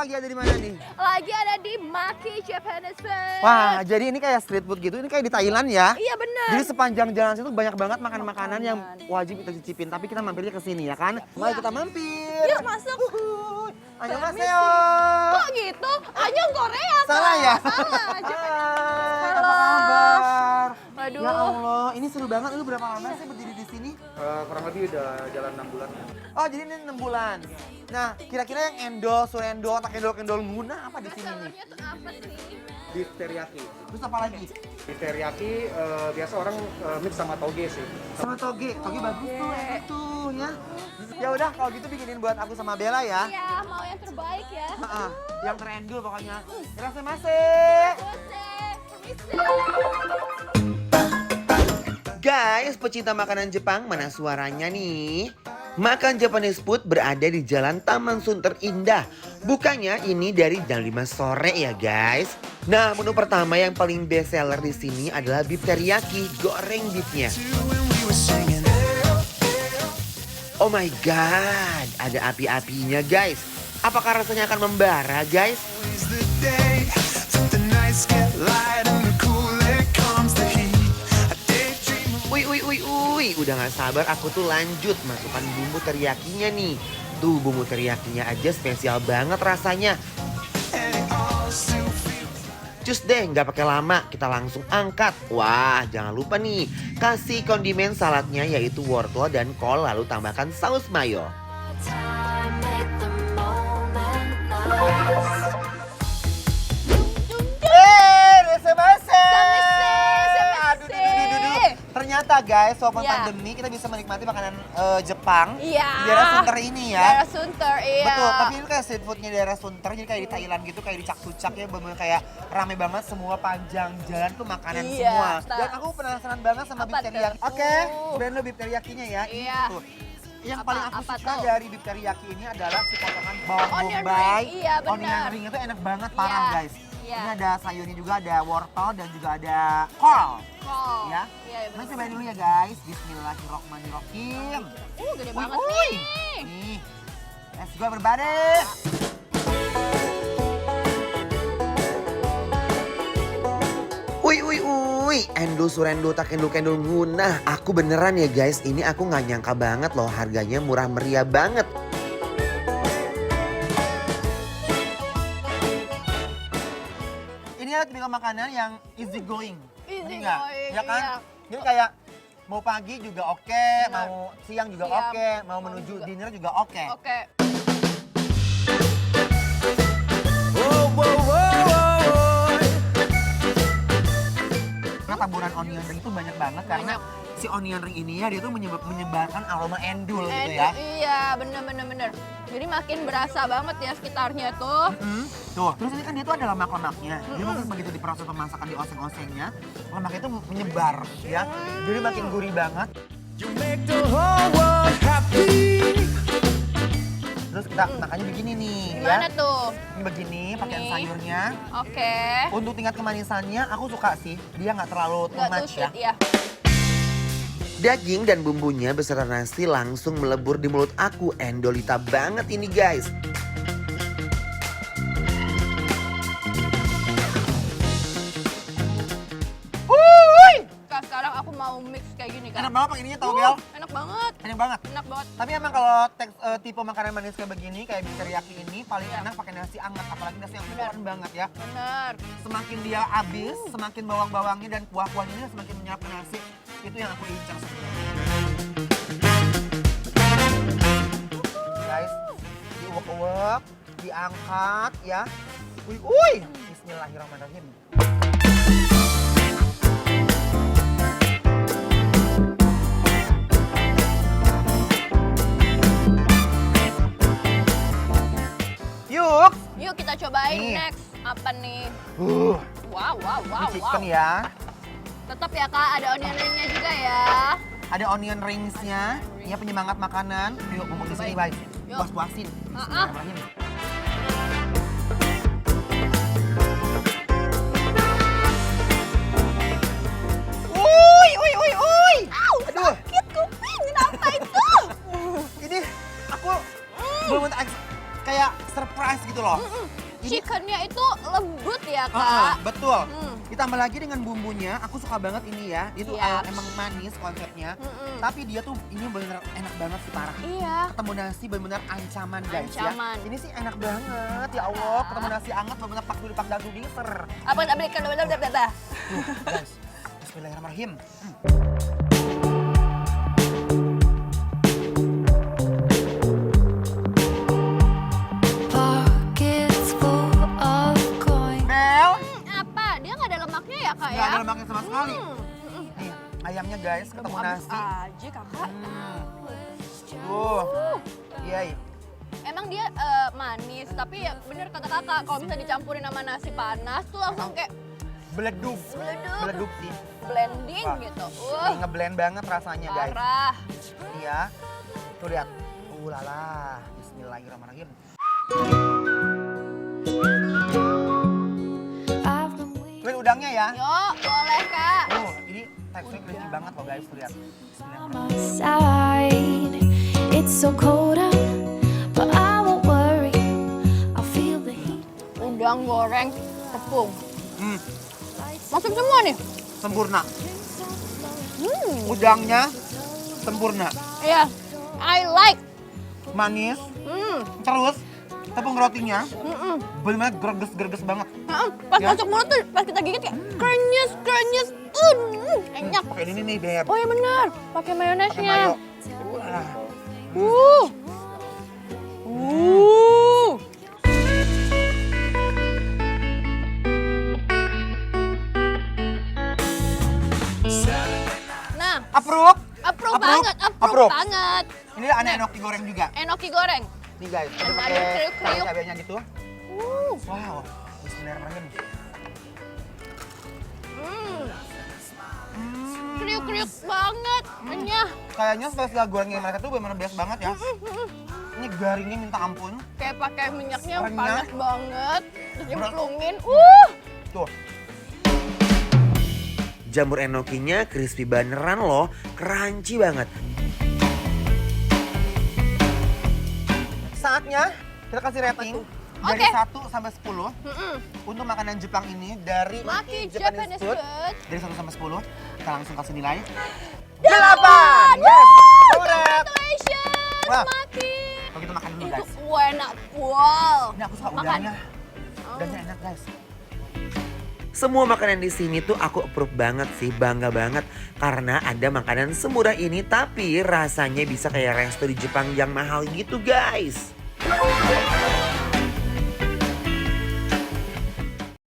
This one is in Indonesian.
lagi ada di mana nih? Lagi ada di Maki Japanese Food. Wah, jadi ini kayak street food gitu. Ini kayak di Thailand ya. Iya bener. Jadi sepanjang jalan situ banyak banget makanan-makanan yang wajib kita cicipin. Tapi kita mampirnya ke sini ya kan? Mari kita mampir. Yuk masuk. Annyeonghaseyo. Kok gitu? Anyong Korea Kak. Salah ya? Salah. Hai, Halo. apa kabar? Waduh. Ya Allah, ini seru banget. Lu berapa lama sih berdiri di sini? Kurang lebih udah jalan 6 bulan. Oh, jadi ini 6 bulan. Nah, kira-kira yang endol, surendol, tak endol guna apa di sini nih? Bestsellernya tuh apa sih? Beef teriyaki. Terus apa lagi? Beef teriyaki biasa orang mix sama toge sih. Sama toge. Toge bagus tuh, enak tuh ya. Ya udah, kalau gitu bikinin buat aku sama Bella ya. Iya, mau yang terbaik ya. Ha-ha, yang terendul pokoknya. Irasemase. Guys, pecinta makanan Jepang, mana suaranya nih? Makan Japanese food berada di Jalan Taman Sunter Indah. Bukanya ini dari jam 5 sore ya guys. Nah, menu pertama yang paling best seller di sini adalah beef teriyaki, goreng beefnya. Oh my god, ada api-apinya guys. Apakah rasanya akan membara guys? Wih, udah gak sabar aku tuh lanjut masukkan bumbu teriyakinya nih. Tuh bumbu teriyakinya aja spesial banget rasanya. Cus deh, nggak pakai lama, kita langsung angkat. Wah, jangan lupa nih, kasih kondimen saladnya yaitu wortel dan kol lalu tambahkan saus mayo. Ternyata guys, walaupun pandemi kita bisa menikmati makanan Jepang di daerah Sunter ini ya. Daerah Sunter, iya. Betul, tapi ini kayak street foodnya daerah Sunter, jadi kayak di Thailand gitu, kayak di Cak-Tucak ya, bener kayak rame banget semua panjang jalan tuh makanan semua. Dan aku penasaran banget sama beef teriyaki. Oke, brand lo beef teriyakinya ya. Iya. Ini tuh. Yang paling aku Apa suka tuh? dari beef teriyaki ini adalah si potongan bawang Onion bombay. ring, iya, bener. Onion ring itu enak banget, parah Iya, guys. iya. Ini ada sayurnya juga, ada wortel dan juga ada kol. Kol. Ya. Iya, Mari bener. cobain dulu ya guys. Bismillahirrohmanirrohim. Gede banget Uy. nih. Nih. Let's go everybody. Uy, endul surendul tak endul kendul ngunah. Aku beneran ya guys, ini aku nggak nyangka banget loh, harganya murah meriah banget. Ini adalah tipikal makanan yang easy going. Easy Nggak? going, Ya kan? iya. Jadi kayak mau pagi juga oke, mau siang juga Siang, oke, mau malam menuju juga. dinner juga oke. Oke. Karena taburan onion ring itu banyak banget karena si onion ring ini ya dia tuh menyebarkan aroma endul gitu ya. Iya, bener. Jadi makin berasa banget ya sekitarnya tuh. Tuh, terus ini kan dia tuh ada lemak-lemaknya. Jadi mungkin begitu diproses pemasakan di oseng-osengnya, lemaknya itu menyebar ya. Jadi makin gurih banget. Terus kita makannya begini nih Gimana ya. tuh? Ini begini pakai Nih. sayurnya. Oke. Untuk tingkat kemanisannya aku suka sih. Dia nggak terlalu too Nggak too much ya. sweet ya. Daging dan bumbunya beserta nasi langsung melebur di mulut aku. Endolita banget ini guys. Kak, sekarang aku mau mix kayak gini kan. Enak banget pakai ininya tau Bel. Enak banget. Enak banget. Enak banget. Tapi emang kalau tipe makanan manis kayak begini, kayak beef teriyaki ini paling enak pakai nasi anget, apalagi nasi yang Bener. kuat banget ya. Bener. Semakin dia habis, semakin bawang-bawangnya dan kuah-kuahnya semakin menyerap ke nasi. Itu yang aku incar sebenarnya. Guys, diuwek-uwek, diangkat ya. Uy. Bismillahirrahmanirrahim. Yuk kita cobain Nih. next. Apa nih? Wow. Ini chicken ya. Tetap ya Kak, ada onion ringnya juga ya. Ada onion ringsnya, ya penyemangat makanan. Yuk, mumpung di sini, guys. Yuk. Puas-puasin. Bismillahirrahmanirrahim. Uy. Au, Aduh. sakit kuping. Kenapa itu? Ini aku belum kayak surprise gitu loh. chickennya itu lembut ya kak. Betul. Hmm. Ditambah lagi dengan bumbunya, aku suka banget ini ya. Itu Iya. emang manis konsepnya. Mm-mm. Tapi dia tuh ini bener enak banget sih parah. Iya. Ketemu nasi bener-bener ancaman guys Ancaman. ya. Ini sih enak banget ya Allah. Ketemu nasi anget bener-bener pak dadu ser. Apa nak belikan? Tuh guys, bismillahirrahmanirrahim. Pockets full of coins. Bel, Apa? Dia nggak ada lemaknya ya kak nggak ya? ada lemaknya sama sekali. Hmm. Nih, ayamnya guys ketemu Habis nasi. aja kakak. Tuh, iya. Emang dia manis, tapi ya bener kata kakak, kalau misalnya dicampurin sama nasi panas tuh langsung kayak Beleduk. Beleduk. Beleduk sih. blending Wah. gitu. Nih, ngeblend banget rasanya guys. Parah. Iya. Tuh lihat. Lala. Bismillahirrahmanirrahim. I've been waiting. Tuh udangnya ya. Yuk, boleh kak. Ini teksturnya crispy banget loh guys, tuh lihat. On my side, it's so cold out, but I won't worry. I'll feel the heat. Udang goreng tepung. Hmm, Masuk semua nih. sempurna. Udangnya sempurna. Iya, I like. Manis, Hmm. terus tepung rotinya Mm-mm. benar-benar greges-greges banget. Pas Ya. masuk mulut tuh, pas kita gigit kayak krenyes. Enak. Pakai ini nih, Beb. Oh ya benar, pakai Pakai mayonesnya. mayo. Wah. Uh. Uh. Nah, Approve. approve Approve. banget, approve Approve. banget. Ini ada enoki goreng juga. Enoki goreng. Nih guys, kita Ada pakai kriuk-kriuk. cabenya gitu. Uh. Wow. Bismillahirrahmanirrahim. Kriuk-kriuk banget. Renyah. Kayaknya spesial gorengnya mereka tuh benar-benar best banget ya. Ini garingnya minta ampun. Kayak pakai minyaknya Renyah. panas banget. Terus dimplungin. Tuh. Jamur enokinya crispy beneran loh, crunchy banget. Saatnya kita kasih rating dari Oke. 1 sampai 10 Mm-mm. untuk makanan Jepang ini dari Maki Japanese food. Dari 1 sampai 10 kita langsung kasih nilai 8. 8! Yes. Correct. Congratulations, Wah. Maki. Kalau kita makan dulu Itu guys. enak. Wow. Ini aku suka Makan. udangnya. Udangnya enak guys. Semua makanan di sini tuh aku approve banget sih, bangga banget karena ada makanan semurah ini tapi rasanya bisa kayak resto di Jepang yang mahal gitu guys.